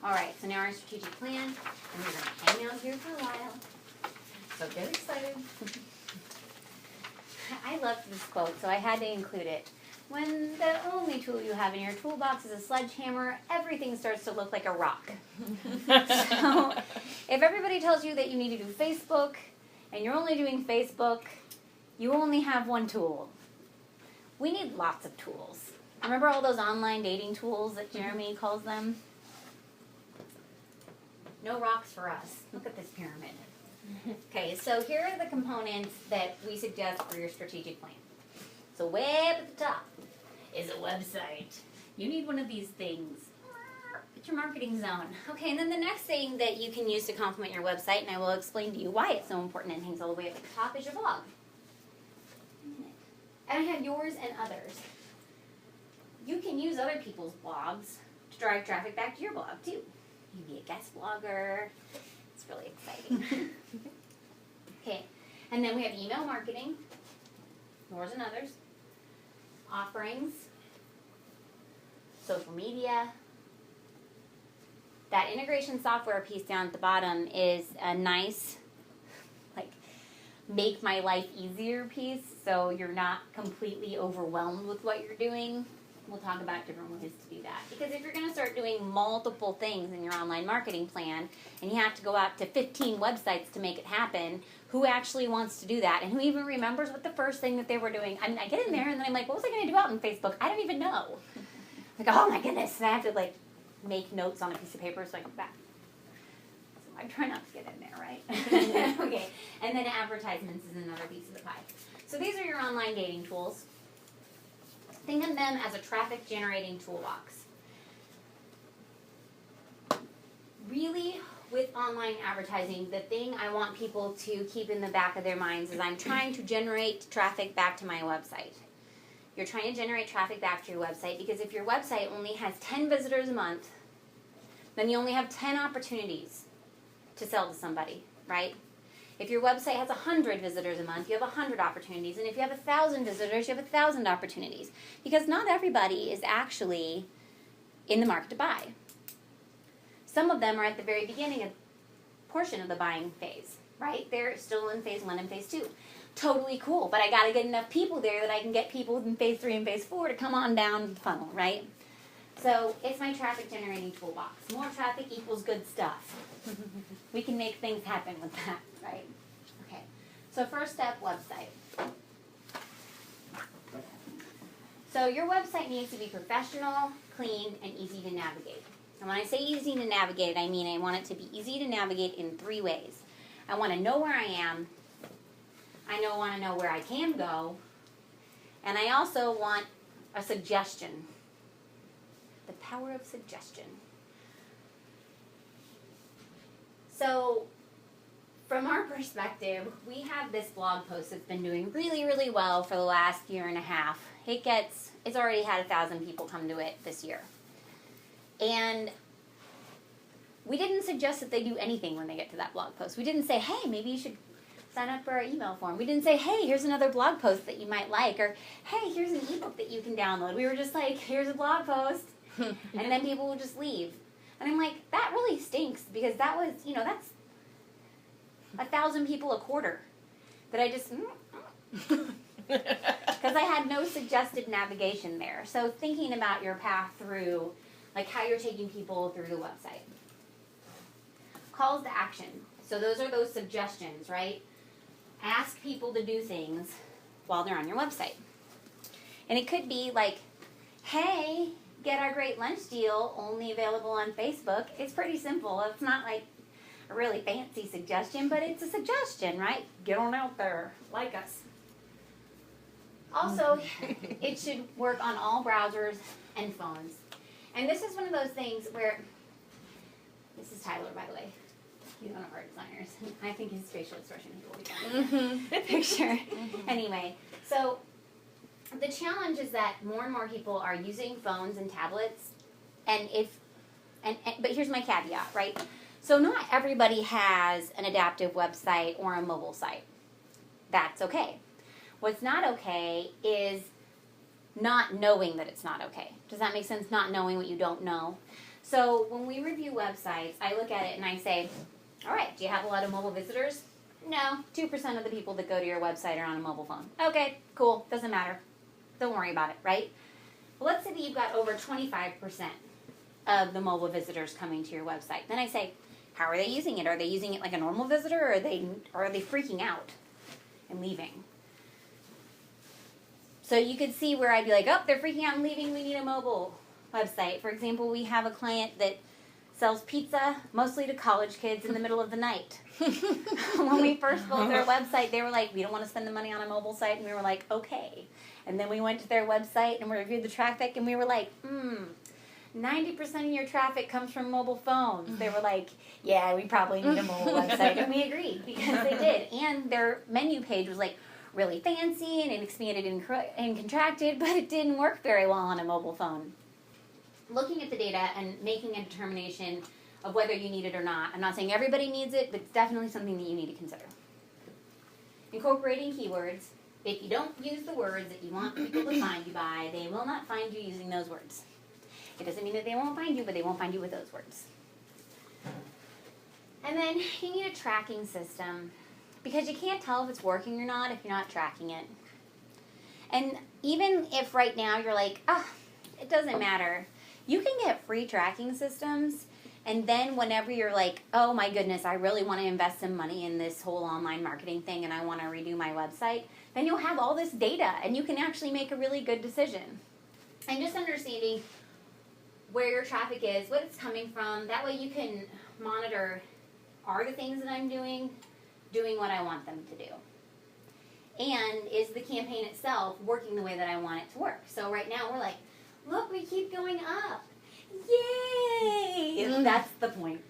All right, so now our strategic plan, and we're going to hang out here for a while. So get excited. I loved this quote, so I had to include it. When the only tool you have in your toolbox is a sledgehammer, everything starts to look like a rock. So if everybody tells you that you need to do Facebook, and you're only doing Facebook, you only have one tool. We need lots of tools. Remember all those online dating tools that Jeremy calls them? No rocks for us. Look at this pyramid. Okay, so here are the components that we suggest for your strategic plan. So way up at the top is a website. You need one of these things. It's your marketing zone. Okay, and then the next thing that you can use to complement your website, and I will explain to you why it's so important and hangs all the way up at the top, is your blog. And I have yours and others. You can use other people's blogs to drive traffic back to your blog too. You can be a guest blogger. It's really exciting. Okay, and then we have email marketing, yours and others, offerings, social media. That integration software piece down at the bottom is a nice, like, make my life easier piece, so you're not completely overwhelmed with what you're doing. We'll talk about different ways to do that. Because if you're going to start doing multiple things in your online marketing plan, and you have to go out to 15 websites to make it happen, who actually wants to do that? And who even remembers what the first thing that they were doing? I mean, I get in there, and then I'm like, what was I going to do out on Facebook? I don't even know. Like, oh my goodness. And I have to, like, make notes on a piece of paper so I come back. So I try not to get in there, right? Okay. And then advertisements is another piece of the pie. So these are your online dating tools. Think of them as a traffic generating toolbox. Really, with online advertising, the thing I want people to keep in the back of their minds is I'm trying to generate traffic back to my website. You're trying to generate traffic back to your website because if your website only has 10 visitors a month, then you only have 10 opportunities to sell to somebody, right? If your website has 100 visitors a month, you have 100 opportunities. And if you have 1,000 visitors, you have 1,000 opportunities. Because not everybody is actually in the market to buy. Some of them are at the very beginning of portion of the buying phase, right? They're still in phase 1 and phase 2. Totally cool, but I got to get enough people there that I can get people in phase 3 and phase 4 to come on down the funnel, right? So it's my traffic generating toolbox. More traffic equals good stuff. We can make things happen with that, right? Okay. So first step, website. So your website needs to be professional, clean, and easy to navigate. And when I say easy to navigate, I mean I want it to be easy to navigate in 3 ways. I want to know where I am. I want to know where I can go. And I also want a suggestion. The power of suggestion. So, from our perspective, we have this blog post that's been doing really, really well for the last year and a half. It's already had 1,000 people come to it this year. And we didn't suggest that they do anything when they get to that blog post. We didn't say, hey, maybe you should sign up for our email form. We didn't say, hey, here's another blog post that you might like, or hey, here's an ebook that you can download. We were just like, here's a blog post, and then people will just leave. And I'm like, that really stinks, because that was, that's 1,000 people a quarter that I just, because I had no suggested navigation there. So thinking about your path through, like how you're taking people through the website. Calls to action. So those are those suggestions, right? Ask people to do things while they're on your website. And it could be like, hey, get our great lunch deal, only available on Facebook. It's pretty simple. It's not like a really fancy suggestion, but it's a suggestion, right? Get on out there. Like us. Also, it should work on all browsers and phones. And this is one of those things where, this is Tyler, by the way. He's one of our designers. I think his facial expression will be the picture. Anyway, so the challenge is that more and more people are using phones and tablets, but here's my caveat, right? So not everybody has an adaptive website or a mobile site. That's okay. What's not okay is not knowing that it's not okay. Does that make sense? Not knowing what you don't know. So when we review websites, I look at it and I say, all right, do you have a lot of mobile visitors? No, 2% of the people that go to your website are on a mobile phone. Okay, cool, doesn't matter. Don't worry about it, right? Well, let's say that you've got over 25% of the mobile visitors coming to your website. Then I say, how are they using it? Are they using it like a normal visitor, or are they freaking out and leaving? So you could see where I'd be like, oh, they're freaking out and leaving. We need a mobile website. For example, we have a client that sells pizza mostly to college kids in the middle of the night. When we first built their website, they were like, we don't want to spend the money on a mobile site. And we were like, okay. And then we went to their website and we reviewed the traffic and we were like, 90% of your traffic comes from mobile phones. They were like, yeah, we probably need a mobile website. And we agreed because they did. And their menu page was like really fancy and it expanded and contracted, but it didn't work very well on a mobile phone. Looking at the data and making a determination of whether you need it or not. I'm not saying everybody needs it, but it's definitely something that you need to consider. Incorporating keywords. If you don't use the words that you want people to find you by, they will not find you using those words. It doesn't mean that they won't find you, but they won't find you with those words. And then you need a tracking system because you can't tell if it's working or not if you're not tracking it. And even if right now you're like, it doesn't matter, you can get free tracking systems. And then whenever you're like, oh my goodness, I really want to invest some money in this whole online marketing thing and I want to redo my website, then you'll have all this data and you can actually make a really good decision. And just understanding where your traffic is, what it's coming from, that way you can monitor, are the things that I'm doing what I want them to do? And is the campaign itself working the way that I want it to work? So right now we're like, look, we keep going up. Yay! That's the point.